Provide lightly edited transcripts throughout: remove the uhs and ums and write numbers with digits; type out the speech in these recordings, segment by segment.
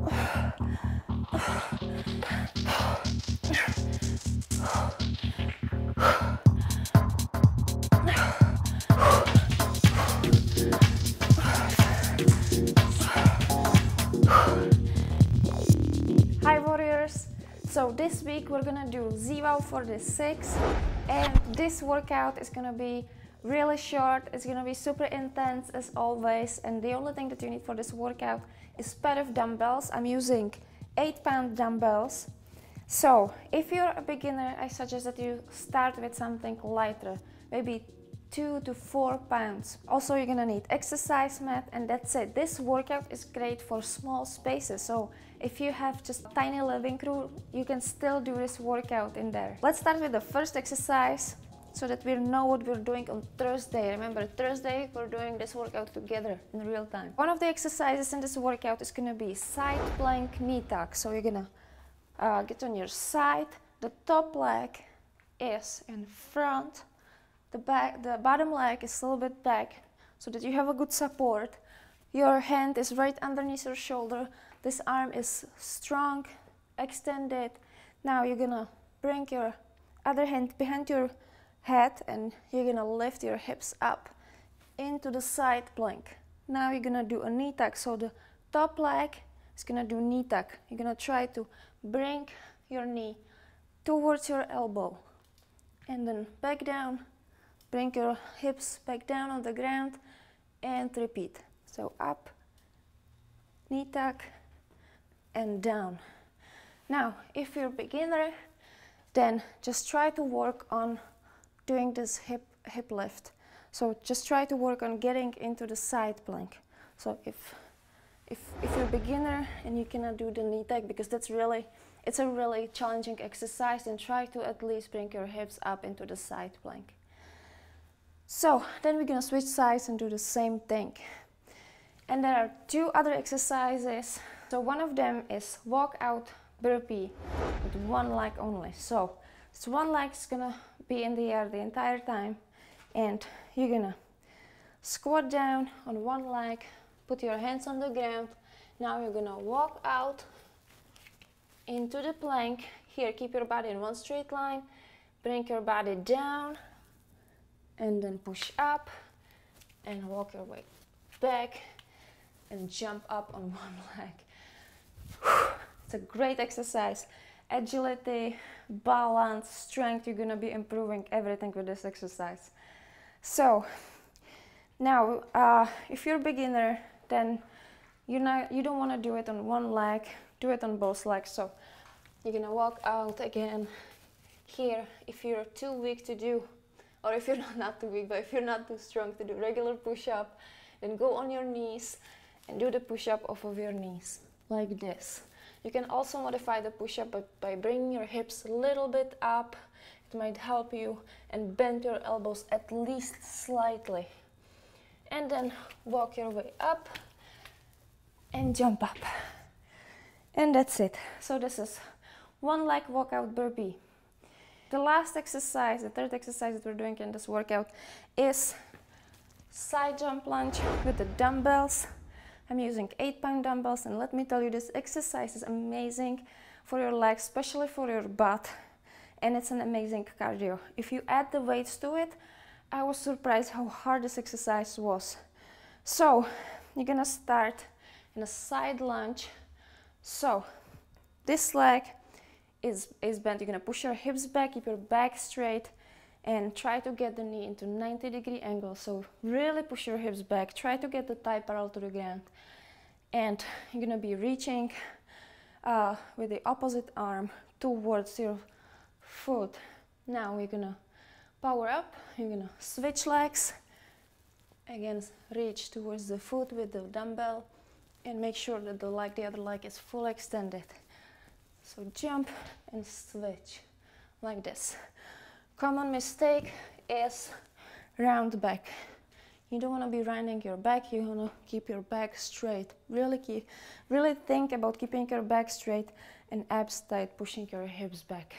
Hi warriors! So this week we're gonna do ZWOW for the 6, and this workout is gonna be really short. It's gonna be super intense as always, and the only thing that you need for this workout is a pair of dumbbells. I'm using 8-pound dumbbells. So if you're a beginner, I suggest that you start with something lighter, maybe 2 to 4 pounds. Also, you're gonna need exercise mat, and that's it. This workout is great for small spaces, so if you have just a tiny living room, you can still do this workout in there. Let's start with the first exercise so that we know what we're doing on Thursday. Remember, Thursday we're doing this workout together in real time. One of the exercises in this workout is gonna be side plank knee tuck. So you're gonna get on your side, the top leg is in front, the bottom leg is a little bit back so that you have a good support. Your hand is right underneath your shoulder. This arm is strong, extended. Now you're gonna bring your other hand behind your head and you're gonna lift your hips up into the side plank. Now you're gonna do a knee tuck. So the top leg is gonna do knee tuck. You're gonna try to bring your knee towards your elbow and then back down. Bring your hips back down on the ground and repeat. So up, knee tuck, and down. Now, if you're a beginner, then just try to work on doing this hip lift. So just try to work on getting into the side plank. So if you're a beginner and you cannot do the knee tuck because it's a really challenging exercise, then try to at least bring your hips up into the side plank. So then we're gonna switch sides and do the same thing. And there are 2 other exercises. So one of them is walk out burpee with one leg only. So this one leg is gonna be in the air the entire time, and you're gonna squat down on one leg, put your hands on the ground. Now you're gonna walk out into the plank. Here, keep your body in one straight line, bring your body down, and then push up and walk your way back and jump up on one leg. It's a great exercise. Agility, balance, strength, you're gonna be improving everything with this exercise. So now if you're a beginner, then you don't want to do it on one leg, do it on both legs. So you're gonna walk out again. Here, if you're too weak to do, or if you're not too weak, but if you're not too strong to do regular push-up, then go on your knees and do the push-up off of your knees, like this. You can also modify the push-up by bringing your hips a little bit up. It might help you, and bend your elbows at least slightly. And then walk your way up and jump up. And that's it. So this is one leg walkout burpee. The last exercise, the third exercise that we're doing in this workout, is side jump lunge with the dumbbells. I'm using 8-pound dumbbells, and let me tell you, this exercise is amazing for your legs, especially for your butt, and it's an amazing cardio. If you add the weights to it, I was surprised how hard this exercise was. So you're gonna start in a side lunge. So this leg is bent. You're gonna push your hips back, keep your back straight, and try to get the knee into 90-degree angle. So really push your hips back, try to get the thigh parallel to the ground. And you're gonna be reaching with the opposite arm towards your foot. Now we're gonna power up, you're gonna switch legs. Again, reach towards the foot with the dumbbell and make sure that the other leg is fully extended. So jump and switch like this. Common mistake is round back. You don't want to be rounding your back, you want to keep your back straight. Really think about keeping your back straight and abs tight, pushing your hips back.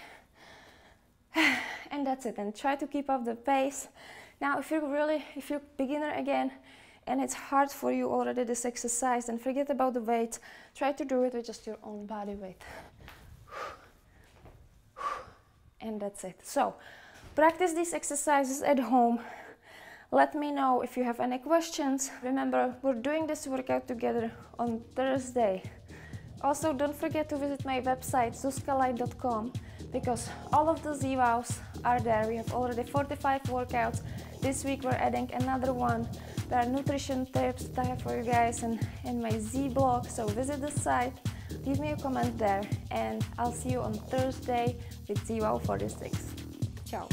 And that's it, and try to keep up the pace. Now if you're beginner again and it's hard for you already this exercise, then forget about the weight. Try to do it with just your own body weight. And that's it. So practice these exercises at home. Let me know if you have any questions. Remember, we're doing this workout together on Thursday. Also, don't forget to visit my website zuzkaleit.com, because all of the ZWOWs are there. We have already 45 workouts. This week we're adding another one. There are nutrition tips that I have for you guys in my Z blog. So visit the site, leave me a comment there, and I'll see you on Thursday with ZWOW 46. Ciao.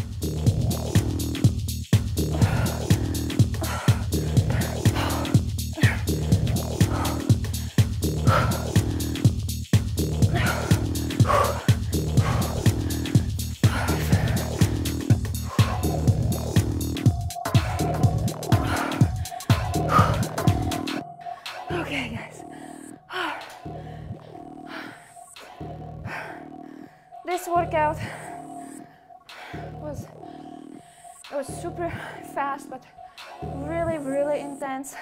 Okay, guys. This workout was super fast, but really, really intense.